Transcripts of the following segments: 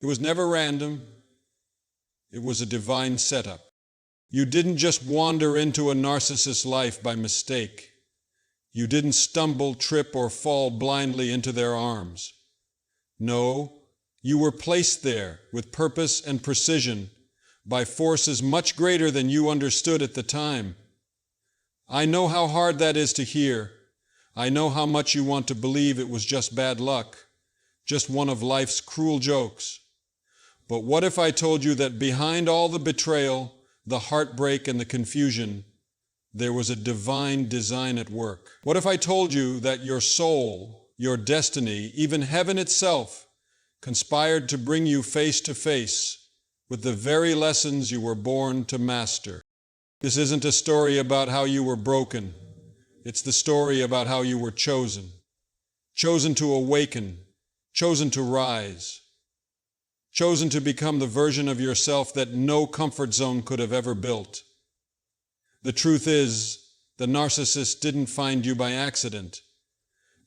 It was never random. It was a divine setup. You didn't just wander into a narcissist's life by mistake. You didn't stumble, trip, or fall blindly into their arms. No, you were placed there with purpose and precision by forces much greater than you understood at the time. I know how hard that is to hear. I know how much you want to believe it was just bad luck, just one of life's cruel jokes. But what if I told you that behind all the betrayal, the heartbreak, and the confusion, there was a divine design at work? What if I told you that your soul, your destiny, even heaven itself, conspired to bring you face to face with the very lessons you were born to master? This isn't a story about how you were broken. It's the story about how you were chosen. Chosen to awaken, chosen to rise, chosen to become the version of yourself that no comfort zone could have ever built. The truth is, the narcissist didn't find you by accident.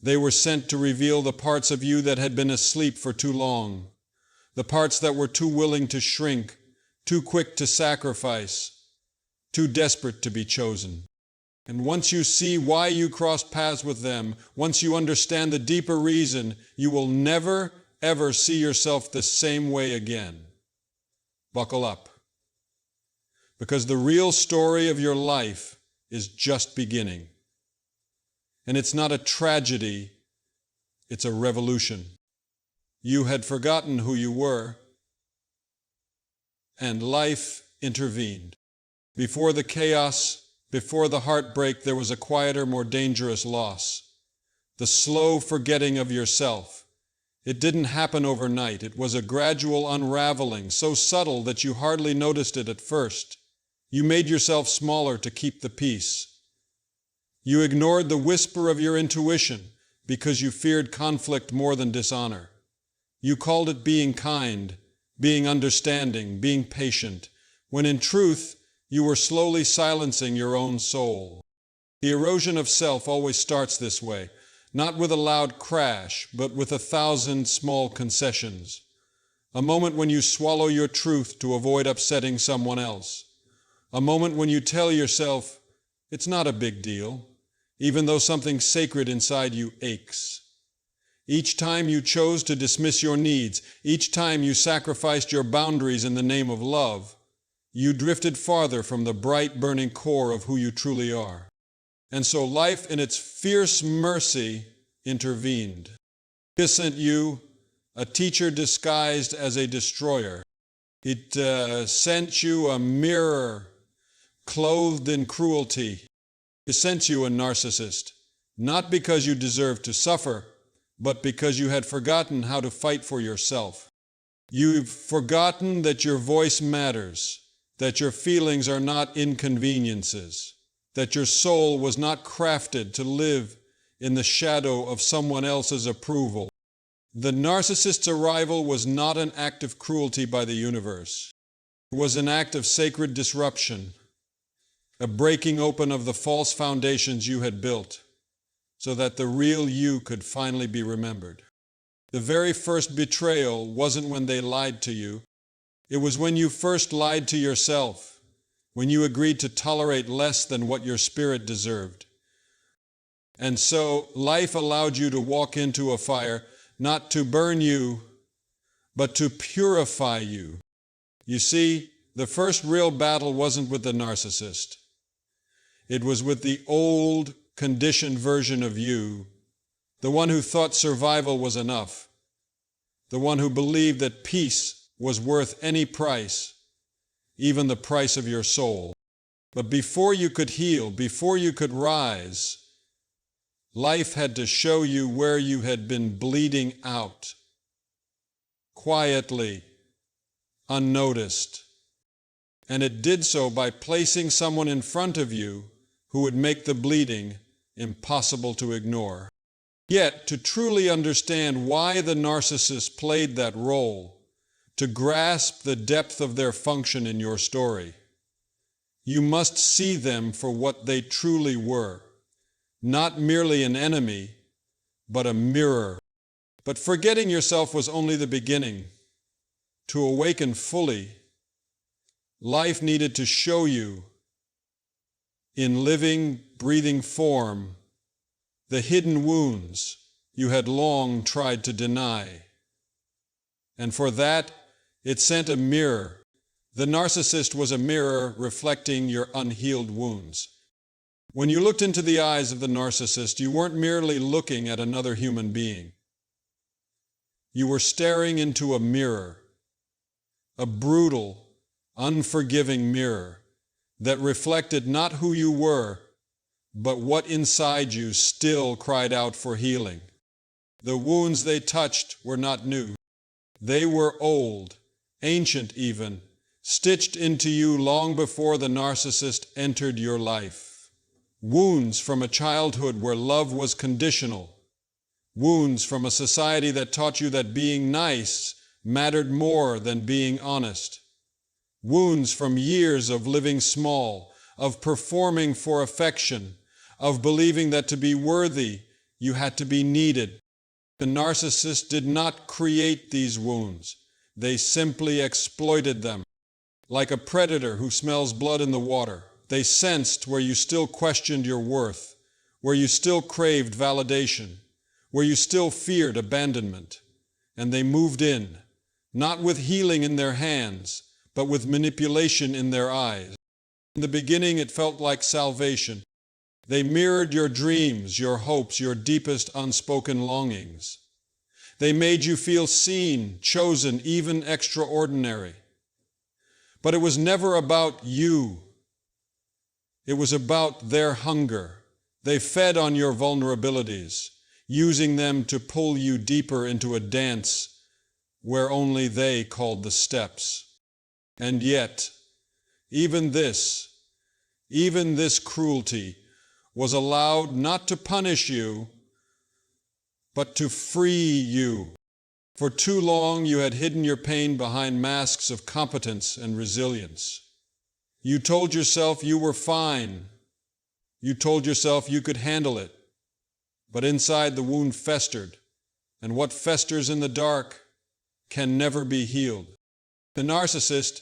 They were sent to reveal the parts of you that had been asleep for too long, the parts that were too willing to shrink, too quick to sacrifice, too desperate to be chosen. And once you see why you crossed paths with them, once you understand the deeper reason, you will never, ever see yourself the same way again. Buckle up. Because the real story of your life is just beginning. And it's not a tragedy, it's a revolution. You had forgotten who you were, and life intervened. Before the chaos, before the heartbreak, there was a quieter, more dangerous loss. The slow forgetting of yourself. It didn't happen overnight. It was a gradual unraveling, so subtle that you hardly noticed it at first. You made yourself smaller to keep the peace. You ignored the whisper of your intuition because you feared conflict more than dishonor. You called it being kind, being understanding, being patient, when in truth, you were slowly silencing your own soul. The erosion of self always starts this way, not with a loud crash, but with 1,000 small concessions. A moment when you swallow your truth to avoid upsetting someone else. A moment when you tell yourself, it's not a big deal, even though something sacred inside you aches. Each time you chose to dismiss your needs, each time you sacrificed your boundaries in the name of love, you drifted farther from the bright, burning core of who you truly are. And so life, in its fierce mercy, intervened. It sent you a teacher disguised as a destroyer. It sent you a mirror clothed in cruelty. It sent you a narcissist, not because you deserved to suffer, but because you had forgotten how to fight for yourself. You've forgotten that your voice matters, that your feelings are not inconveniences, that your soul was not crafted to live in the shadow of someone else's approval. The narcissist's arrival was not an act of cruelty by the universe. It was an act of sacred disruption, a breaking open of the false foundations you had built, so that the real you could finally be remembered. The very first betrayal wasn't when they lied to you. It was when you first lied to yourself, when you agreed to tolerate less than what your spirit deserved. And so life allowed you to walk into a fire, not to burn you, but to purify you. You see, the first real battle wasn't with the narcissist. It was with the old, conditioned version of you, the one who thought survival was enough, the one who believed that peace was worth any price, even the price of your soul. But before you could heal, before you could rise, life had to show you where you had been bleeding out, quietly, unnoticed. And it did so by placing someone in front of you who would make the bleeding impossible to ignore. Yet, to truly understand why the narcissist played that role, to grasp the depth of their function in your story, you must see them for what they truly were, not merely an enemy, but a mirror. But forgetting yourself was only the beginning. To awaken fully, life needed to show you, in living, breathing form, the hidden wounds you had long tried to deny. And for that, it sent a mirror. The narcissist was a mirror reflecting your unhealed wounds. When you looked into the eyes of the narcissist, you weren't merely looking at another human being. You were staring into a mirror, a brutal, unforgiving mirror that reflected not who you were, but what inside you still cried out for healing. The wounds they touched were not new. They were old, ancient even, stitched into you long before the narcissist entered your life. Wounds from a childhood where love was conditional. Wounds from a society that taught you that being nice mattered more than being honest. Wounds from years of living small, of performing for affection, of believing that to be worthy, you had to be needed. The narcissist did not create these wounds. They simply exploited them. Like a predator who smells blood in the water, they sensed where you still questioned your worth, where you still craved validation, where you still feared abandonment. And they moved in, not with healing in their hands, but with manipulation in their eyes. In the beginning, it felt like salvation. They mirrored your dreams, your hopes, your deepest unspoken longings. They made you feel seen, chosen, even extraordinary. But it was never about you. It was about their hunger. They fed on your vulnerabilities, using them to pull you deeper into a dance where only they called the steps. And yet, even this cruelty was allowed not to punish you, but to free you. For too long, you had hidden your pain behind masks of competence and resilience. You told yourself you were fine. You told yourself you could handle it. But inside, the wound festered, and what festers in the dark can never be healed. The narcissist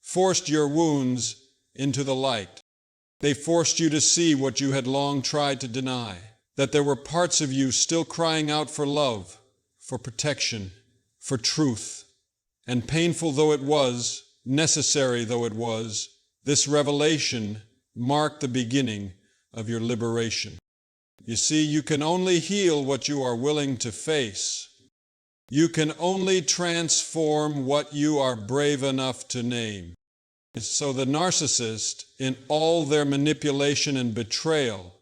forced your wounds into the light. They forced you to see what you had long tried to deny, that there were parts of you still crying out for love, for protection, for truth. And painful though it was, necessary though it was, this revelation marked the beginning of your liberation. You see, you can only heal what you are willing to face. You can only transform what you are brave enough to name. So the narcissist, in all their manipulation and betrayal,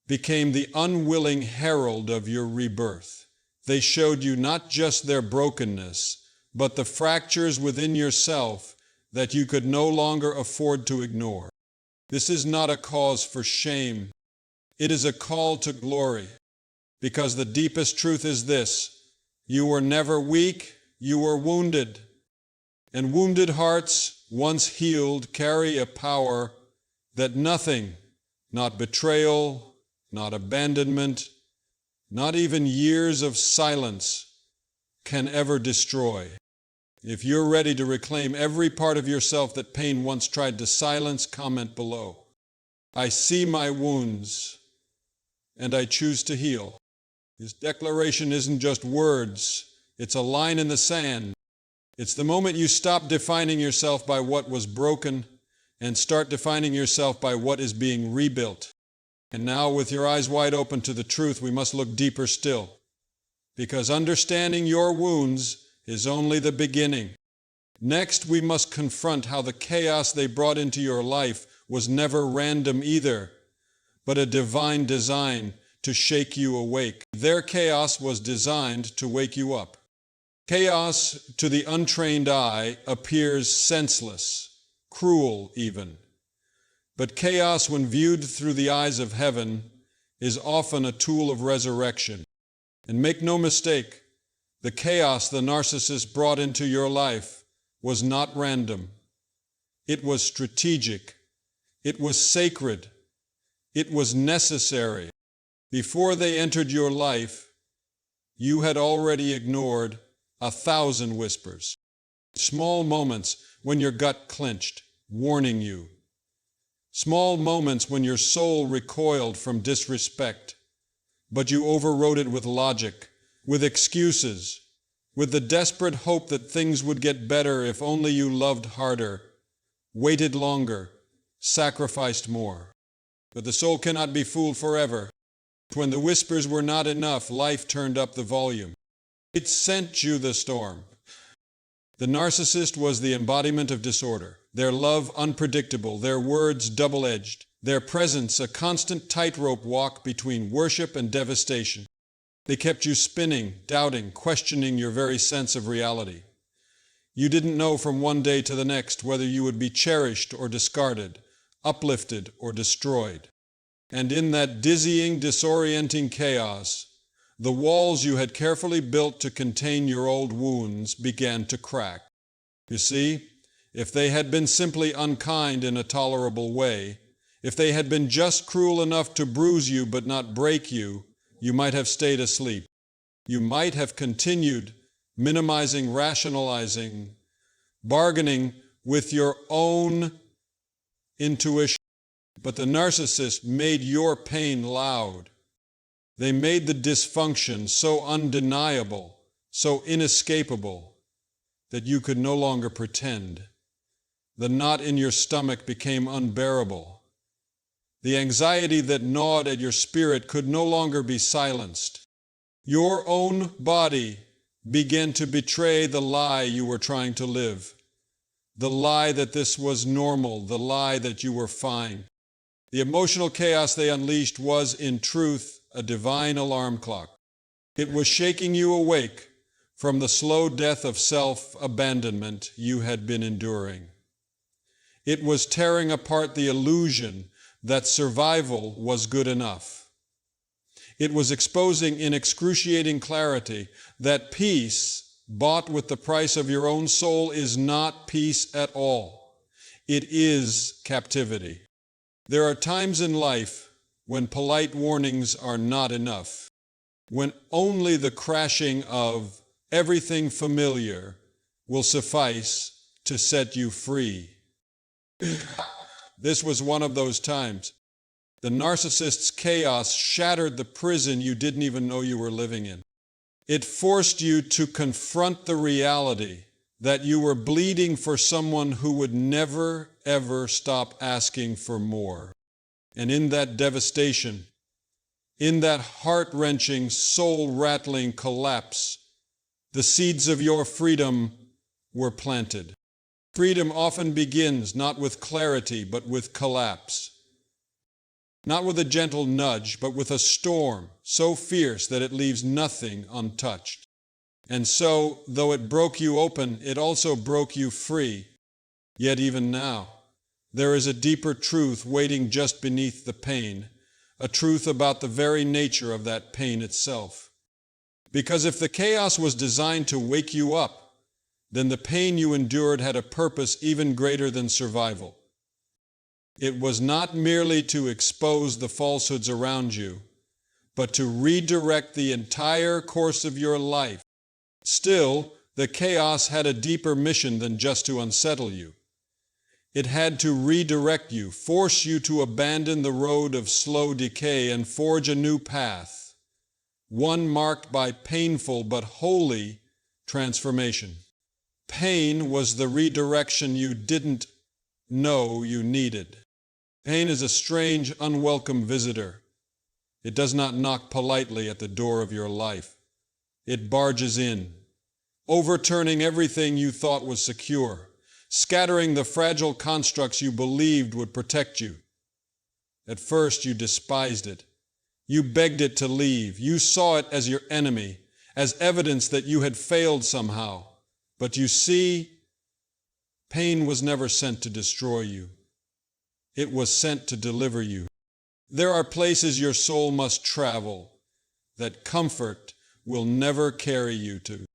became the unwilling herald of your rebirth. They showed you not just their brokenness, but the fractures within yourself that you could no longer afford to ignore. This is not a cause for shame. It is a call to glory, because the deepest truth is this: you were never weak, you were wounded. And wounded hearts, once healed, carry a power that nothing, not betrayal, not abandonment, not even years of silence, can ever destroy. If you're ready to reclaim every part of yourself that pain once tried to silence, comment below. I see my wounds, and I choose to heal. This declaration isn't just words, it's a line in the sand. It's the moment you stop defining yourself by what was broken and start defining yourself by what is being rebuilt. And now, with your eyes wide open to the truth, we must look deeper still, because understanding your wounds is only the beginning. Next, we must confront how the chaos they brought into your life was never random either, but a divine design to shake you awake. Their chaos was designed to wake you up. Chaos, to the untrained eye, appears senseless, cruel even. But chaos, when viewed through the eyes of heaven, is often a tool of resurrection. And make no mistake, the chaos the narcissist brought into your life was not random. It was strategic. It was sacred. It was necessary. Before they entered your life, you had already ignored 1,000 whispers. Small moments when your gut clenched, warning you. Small moments when your soul recoiled from disrespect, but you overrode it with logic, with excuses, with the desperate hope that things would get better if only you loved harder, waited longer, sacrificed more. But the soul cannot be fooled forever. When the whispers were not enough, life turned up the volume. It sent you the storm. The narcissist was the embodiment of disorder, their love unpredictable, their words double-edged, their presence a constant tightrope walk between worship and devastation. They kept you spinning, doubting, questioning your very sense of reality. You didn't know from one day to the next whether you would be cherished or discarded, uplifted or destroyed. And in that dizzying, disorienting chaos, the walls you had carefully built to contain your old wounds began to crack. You see, if they had been simply unkind in a tolerable way, if they had been just cruel enough to bruise you but not break you, you might have stayed asleep. You might have continued minimizing, rationalizing, bargaining with your own intuition. But the narcissist made your pain loud. They made the dysfunction so undeniable, so inescapable, that you could no longer pretend. The knot in your stomach became unbearable. The anxiety that gnawed at your spirit could no longer be silenced. Your own body began to betray the lie you were trying to live. The lie that this was normal, the lie that you were fine. The emotional chaos they unleashed was, in truth, a divine alarm clock. It was shaking you awake from the slow death of self-abandonment you had been enduring. It was tearing apart the illusion that survival was good enough. It was exposing in excruciating clarity that peace, bought with the price of your own soul, is not peace at all. It is captivity. There are times in life when polite warnings are not enough, when only the crashing of everything familiar will suffice to set you free. This was one of those times. The narcissist's chaos shattered the prison you didn't even know you were living in. It forced you to confront the reality that you were bleeding for someone who would never, ever stop asking for more. And in that devastation, in that heart-wrenching, soul-rattling collapse, the seeds of your freedom were planted. Freedom often begins not with clarity, but with collapse. Not with a gentle nudge, but with a storm so fierce that it leaves nothing untouched. And so, though it broke you open, it also broke you free. Yet even now, there is a deeper truth waiting just beneath the pain, a truth about the very nature of that pain itself. Because if the chaos was designed to wake you up, then the pain you endured had a purpose even greater than survival. It was not merely to expose the falsehoods around you, but to redirect the entire course of your life. Still, the chaos had a deeper mission than just to unsettle you. It had to redirect you, force you to abandon the road of slow decay and forge a new path, one marked by painful but holy transformation. Pain was the redirection you didn't know you needed. Pain is a strange, unwelcome visitor. It does not knock politely at the door of your life. It barges in, overturning everything you thought was secure, scattering the fragile constructs you believed would protect you. At first, you despised it. You begged it to leave. You saw it as your enemy, as evidence that you had failed somehow. But you see, pain was never sent to destroy you. It was sent to deliver you. There are places your soul must travel that comfort will never carry you to.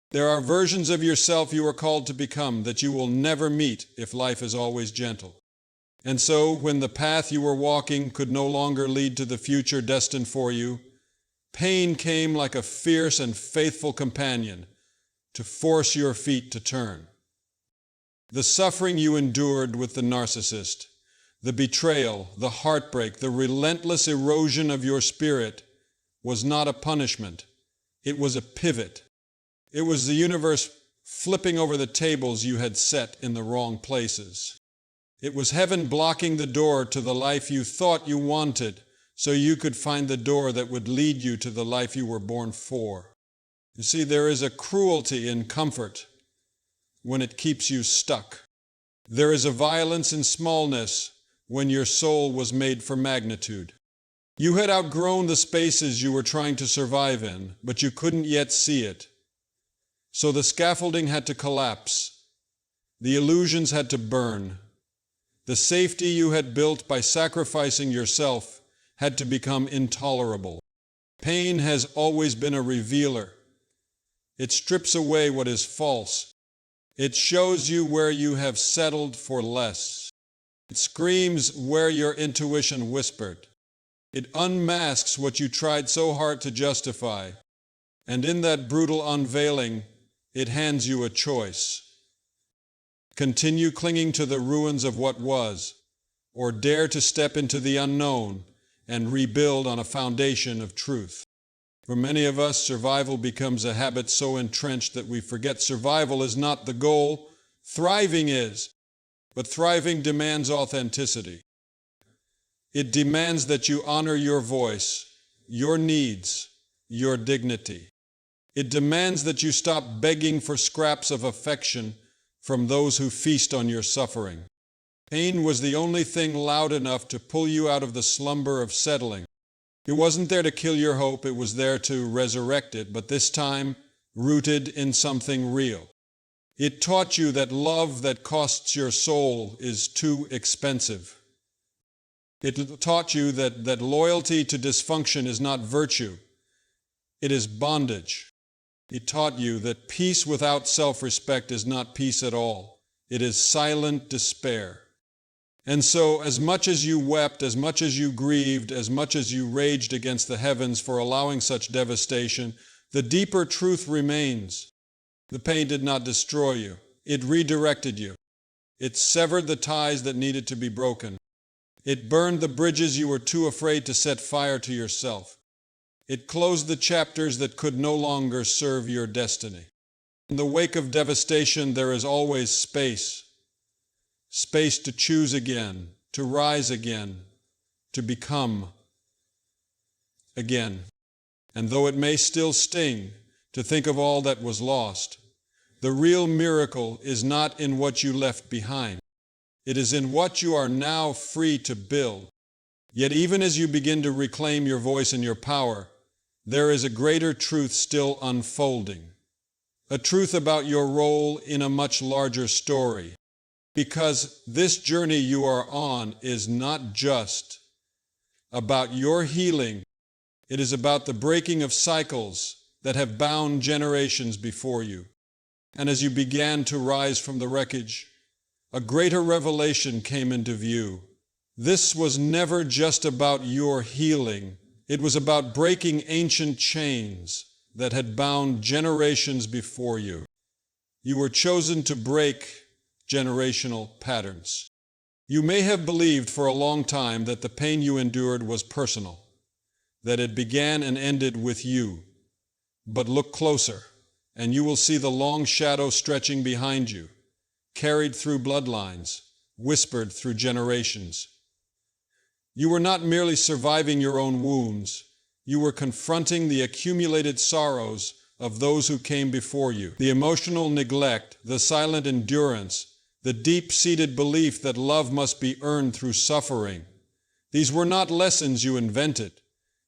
There are versions of yourself you are called to become that you will never meet if life is always gentle. And so, when the path you were walking could no longer lead to the future destined for you, pain came like a fierce and faithful companion to force your feet to turn. The suffering you endured with the narcissist, the betrayal, the heartbreak, the relentless erosion of your spirit was not a punishment. It was a pivot. It was the universe flipping over the tables you had set in the wrong places. It was heaven blocking the door to the life you thought you wanted so you could find the door that would lead you to the life you were born for. You see, there is a cruelty in comfort when it keeps you stuck. There is a violence in smallness when your soul was made for magnitude. You had outgrown the spaces you were trying to survive in, but you couldn't yet see it. So the scaffolding had to collapse. The illusions had to burn. The safety you had built by sacrificing yourself had to become intolerable. Pain has always been a revealer. It strips away what is false. It shows you where you have settled for less. It screams where your intuition whispered. It unmasks what you tried so hard to justify. And in that brutal unveiling, it hands you a choice. Continue clinging to the ruins of what was, or dare to step into the unknown and rebuild on a foundation of truth. For many of us, survival becomes a habit so entrenched that we forget survival is not the goal, thriving is. But thriving demands authenticity. It demands that you honor your voice, your needs, your dignity. It demands that you stop begging for scraps of affection from those who feast on your suffering. Pain was the only thing loud enough to pull you out of the slumber of settling. It wasn't there to kill your hope, it was there to resurrect it, but this time rooted in something real. It taught you that love that costs your soul is too expensive. It taught you that loyalty to dysfunction is not virtue, it is bondage. It taught you that peace without self-respect is not peace at all. It is silent despair. And so, as much as you wept, as much as you grieved, as much as you raged against the heavens for allowing such devastation, the deeper truth remains. The pain did not destroy you. It redirected you. It severed the ties that needed to be broken. It burned the bridges you were too afraid to set fire to yourself. It closed the chapters that could no longer serve your destiny. In the wake of devastation, there is always space. Space to choose again, to rise again, to become again. And though it may still sting to think of all that was lost, the real miracle is not in what you left behind. It is in what you are now free to build. Yet even as you begin to reclaim your voice and your power, there is a greater truth still unfolding. A truth about your role in a much larger story. Because this journey you are on is not just about your healing, it is about the breaking of cycles that have bound generations before you. And as you began to rise from the wreckage, a greater revelation came into view. This was never just about your healing. It was about breaking ancient chains that had bound generations before you. You were chosen to break generational patterns. You may have believed for a long time that the pain you endured was personal, that it began and ended with you. But look closer, and you will see the long shadow stretching behind you, carried through bloodlines, whispered through generations. You were not merely surviving your own wounds, you were confronting the accumulated sorrows of those who came before you. The emotional neglect, the silent endurance, the deep-seated belief that love must be earned through suffering. These were not lessons you invented.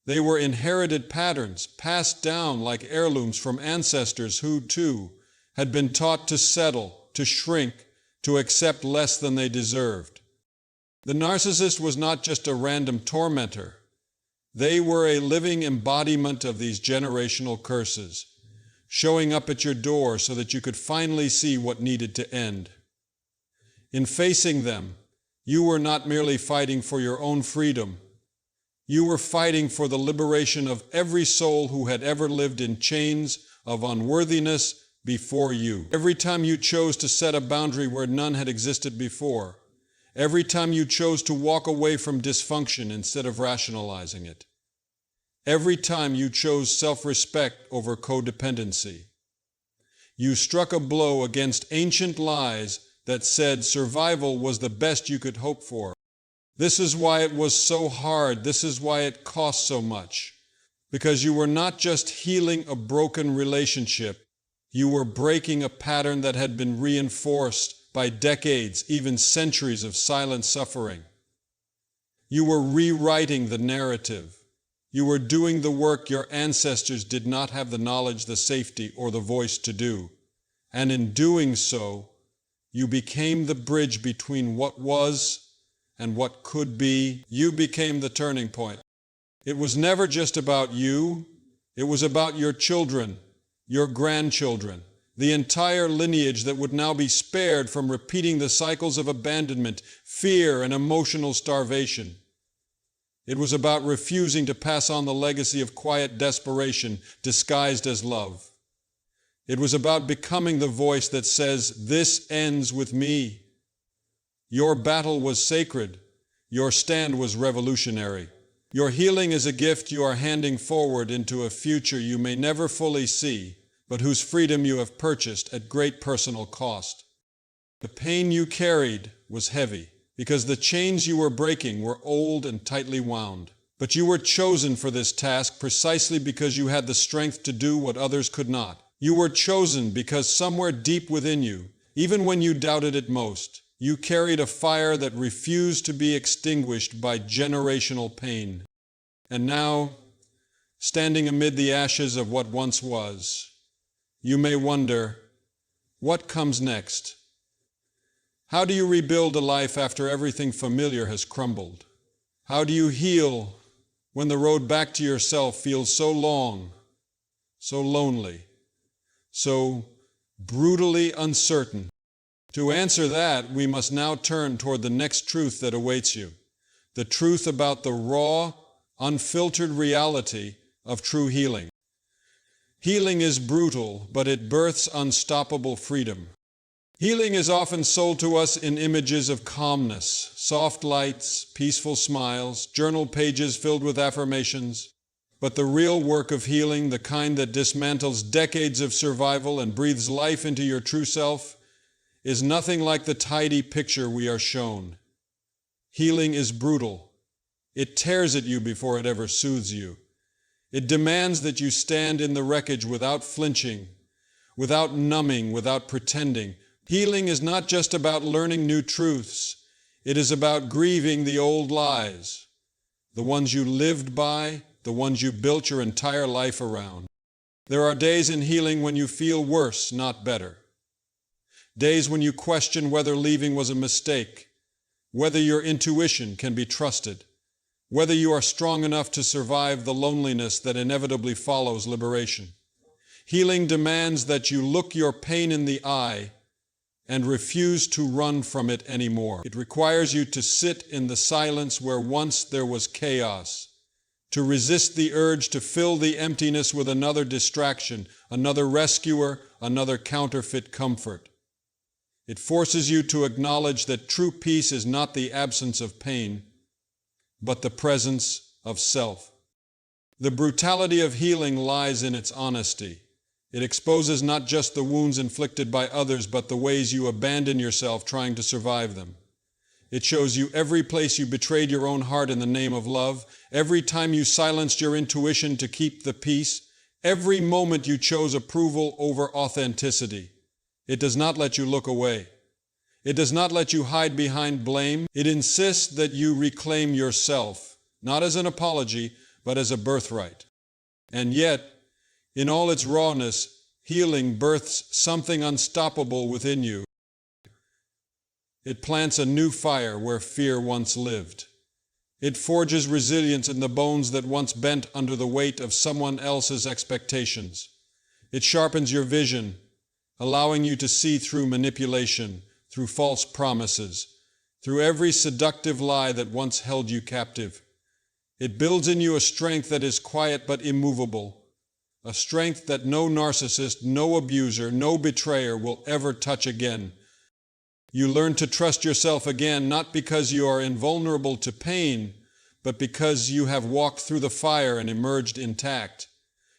They were inherited patterns, passed down like heirlooms from ancestors who, too, had been taught to settle, to shrink, to accept less than they deserved. The narcissist was not just a random tormentor. They were a living embodiment of these generational curses, showing up at your door so that you could finally see what needed to end. In facing them, you were not merely fighting for your own freedom. You were fighting for the liberation of every soul who had ever lived in chains of unworthiness, before you. Every time you chose to set a boundary where none had existed before. Every time you chose to walk away from dysfunction instead of rationalizing it. Every time you chose self-respect over codependency. You struck a blow against ancient lies that said survival was the best you could hope for. This is why it was so hard. This is why it cost so much. Because you were not just healing a broken relationship, you were breaking a pattern that had been reinforced by decades, even centuries of silent suffering. You were rewriting the narrative. You were doing the work your ancestors did not have the knowledge, the safety, or the voice to do. And in doing so, you became the bridge between what was and what could be. You became the turning point. It was never just about you. It was about your children, your grandchildren, the entire lineage that would now be spared from repeating the cycles of abandonment, fear, and emotional starvation. It was about refusing to pass on the legacy of quiet desperation disguised as love. It was about becoming the voice that says, "This ends with me." Your battle was sacred. Your stand was revolutionary. Your healing is a gift you are handing forward into a future you may never fully see, but whose freedom you have purchased at great personal cost. The pain you carried was heavy, because the chains you were breaking were old and tightly wound. But you were chosen for this task precisely because you had the strength to do what others could not. You were chosen because somewhere deep within you, even when you doubted it most, you carried a fire that refused to be extinguished by generational pain. And now, standing amid the ashes of what once was, you may wonder, what comes next? How do you rebuild a life after everything familiar has crumbled? How do you heal when the road back to yourself feels so long, so lonely, so brutally uncertain? To answer that, we must now turn toward the next truth that awaits you, the truth about the raw, unfiltered reality of true healing. Healing is brutal, but it births unstoppable freedom. Healing is often sold to us in images of calmness, soft lights, peaceful smiles, journal pages filled with affirmations. But the real work of healing, the kind that dismantles decades of survival and breathes life into your true self, is nothing like the tidy picture we are shown. Healing is brutal. It tears at you before it ever soothes you. It demands that you stand in the wreckage without flinching, without numbing, without pretending. Healing is not just about learning new truths. It is about grieving the old lies, the ones you lived by, the ones you built your entire life around. There are days in healing when you feel worse, not better. Days when you question whether leaving was a mistake, whether your intuition can be trusted, whether you are strong enough to survive the loneliness that inevitably follows liberation. Healing demands that you look your pain in the eye and refuse to run from it anymore. It requires you to sit in the silence where once there was chaos, to resist the urge to fill the emptiness with another distraction, another rescuer, another counterfeit comfort. It forces you to acknowledge that true peace is not the absence of pain, but the presence of self. The brutality of healing lies in its honesty. It exposes not just the wounds inflicted by others, but the ways you abandon yourself trying to survive them. It shows you every place you betrayed your own heart in the name of love, every time you silenced your intuition to keep the peace, every moment you chose approval over authenticity. It does not let you look away. It does not let you hide behind blame. It insists that you reclaim yourself, not as an apology, but as a birthright. And yet, in all its rawness, healing births something unstoppable within you. It plants a new fire where fear once lived. It forges resilience in the bones that once bent under the weight of someone else's expectations. It sharpens your vision, allowing you to see through manipulation, through false promises, through every seductive lie that once held you captive. It builds in you a strength that is quiet but immovable, a strength that no narcissist, no abuser, no betrayer will ever touch again. You learn to trust yourself again, not because you are invulnerable to pain, but because you have walked through the fire and emerged intact.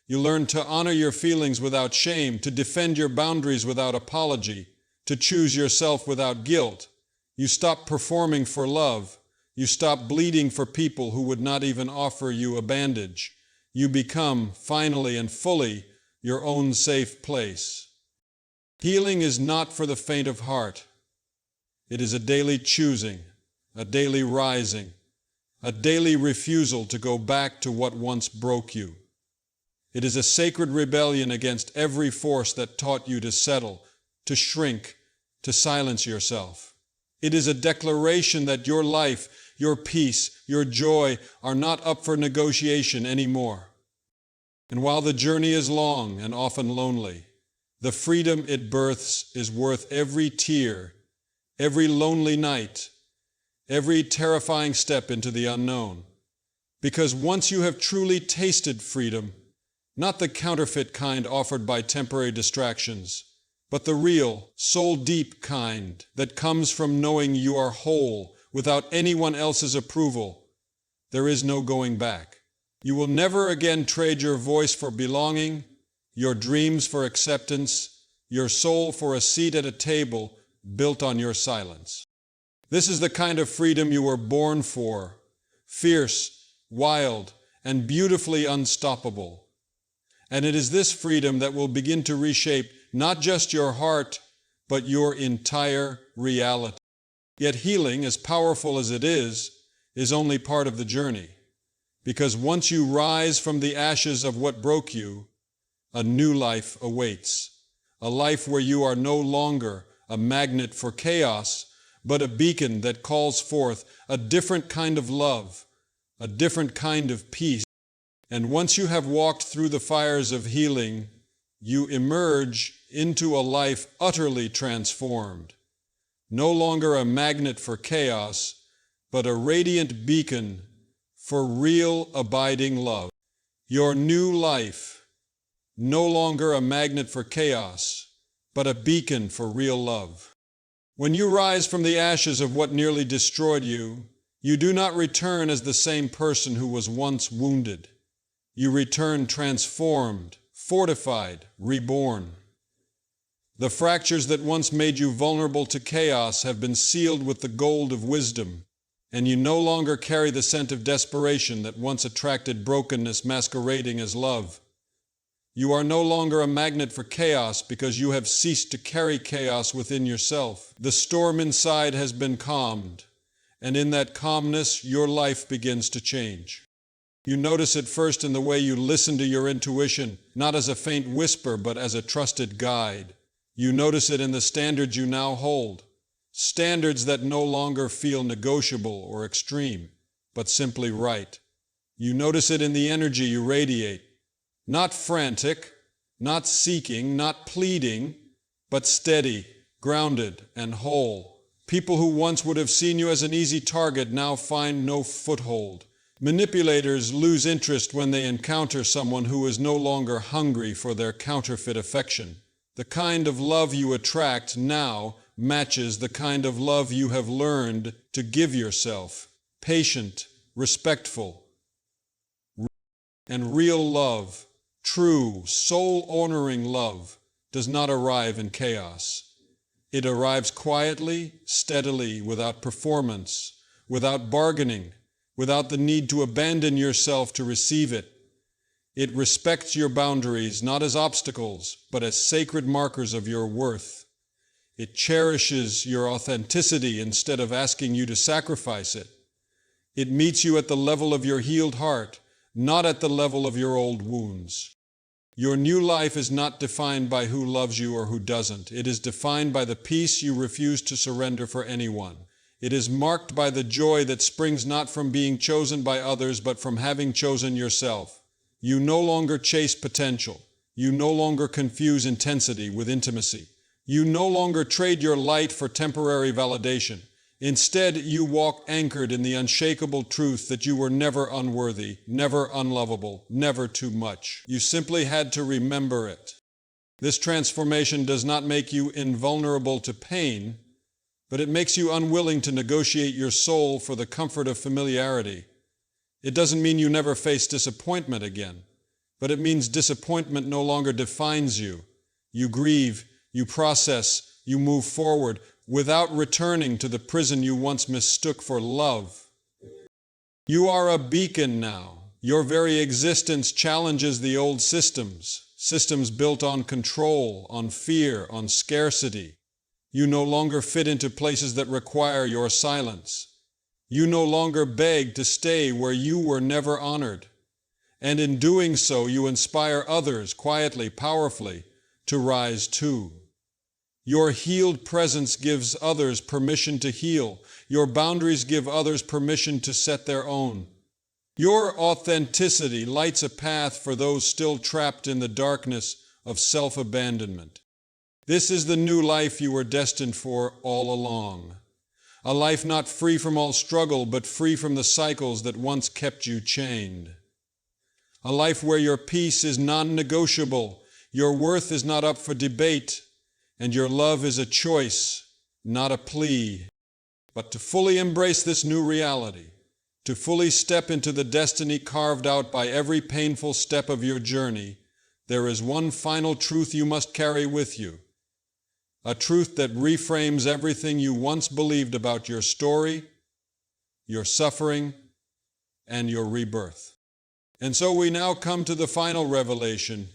You learn to honor your feelings without shame, to defend your boundaries without apology, to choose yourself without guilt. You stop performing for love. You stop bleeding for people who would not even offer you a bandage. You become, finally and fully, your own safe place. Healing is not for the faint of heart. It is a daily choosing, a daily rising, a daily refusal to go back to what once broke you. It is a sacred rebellion against every force that taught you to settle, to shrink, to silence yourself. It is a declaration that your life, your peace, your joy are not up for negotiation anymore. And while the journey is long and often lonely, the freedom it births is worth every tear, every lonely night, every terrifying step into the unknown. Because once you have truly tasted freedom, not the counterfeit kind offered by temporary distractions, but the real, soul-deep kind that comes from knowing you are whole without anyone else's approval, there is no going back. You will never again trade your voice for belonging, your dreams for acceptance, your soul for a seat at a table built on your silence. This is the kind of freedom you were born for, fierce, wild, and beautifully unstoppable. And it is this freedom that will begin to reshape not just your heart, but your entire reality. Yet healing, as powerful as it is only part of the journey. Because once you rise from the ashes of what broke you, a new life awaits. A life where you are no longer a magnet for chaos, but a beacon that calls forth a different kind of love, a different kind of peace. And once you have walked through the fires of healing, you emerge into a life utterly transformed. No longer a magnet for chaos, but a radiant beacon for real abiding love. Your new life, no longer a magnet for chaos, but a beacon for real love. When you rise from the ashes of what nearly destroyed you, you do not return as the same person who was once wounded. You return transformed, fortified, reborn. The fractures that once made you vulnerable to chaos have been sealed with the gold of wisdom, and you no longer carry the scent of desperation that once attracted brokenness masquerading as love. You are no longer a magnet for chaos because you have ceased to carry chaos within yourself. The storm inside has been calmed, and in that calmness, your life begins to change. You notice it first in the way you listen to your intuition, not as a faint whisper, but as a trusted guide. You notice it in the standards you now hold, standards that no longer feel negotiable or extreme, but simply right. You notice it in the energy you radiate, not frantic, not seeking, not pleading, but steady, grounded, and whole. People who once would have seen you as an easy target now find no foothold. Manipulators lose interest when they encounter someone who is no longer hungry for their counterfeit affection. The kind of love you attract now matches the kind of love you have learned to give yourself. Patient, respectful, and real love, true, soul-honoring love, does not arrive in chaos. It arrives quietly, steadily, without performance, without bargaining, without the need to abandon yourself to receive it. It respects your boundaries not as obstacles, but as sacred markers of your worth. It cherishes your authenticity instead of asking you to sacrifice it. It meets you at the level of your healed heart, not at the level of your old wounds. Your new life is not defined by who loves you or who doesn't. It is defined by the peace you refuse to surrender for anyone. It is marked by the joy that springs not from being chosen by others, but from having chosen yourself. You no longer chase potential. You no longer confuse intensity with intimacy. You no longer trade your light for temporary validation. Instead, you walk anchored in the unshakable truth that you were never unworthy, never unlovable, never too much. You simply had to remember it. This transformation does not make you invulnerable to pain, but it makes you unwilling to negotiate your soul for the comfort of familiarity. It doesn't mean you never face disappointment again, but it means disappointment no longer defines you. You grieve, you process, you move forward without returning to the prison you once mistook for love. You are a beacon now. Your very existence challenges the old systems built on control, on fear, on scarcity. You no longer fit into places that require your silence. You no longer beg to stay where you were never honored. And in doing so, you inspire others quietly, powerfully, to rise too. Your healed presence gives others permission to heal. Your boundaries give others permission to set their own. Your authenticity lights a path for those still trapped in the darkness of self-abandonment. This is the new life you were destined for all along. A life not free from all struggle, but free from the cycles that once kept you chained. A life where your peace is non-negotiable, your worth is not up for debate, and your love is a choice, not a plea. But to fully embrace this new reality, to fully step into the destiny carved out by every painful step of your journey, there is one final truth you must carry with you. A truth that reframes everything you once believed about your story, your suffering, and your rebirth. And so we now come to the final revelation.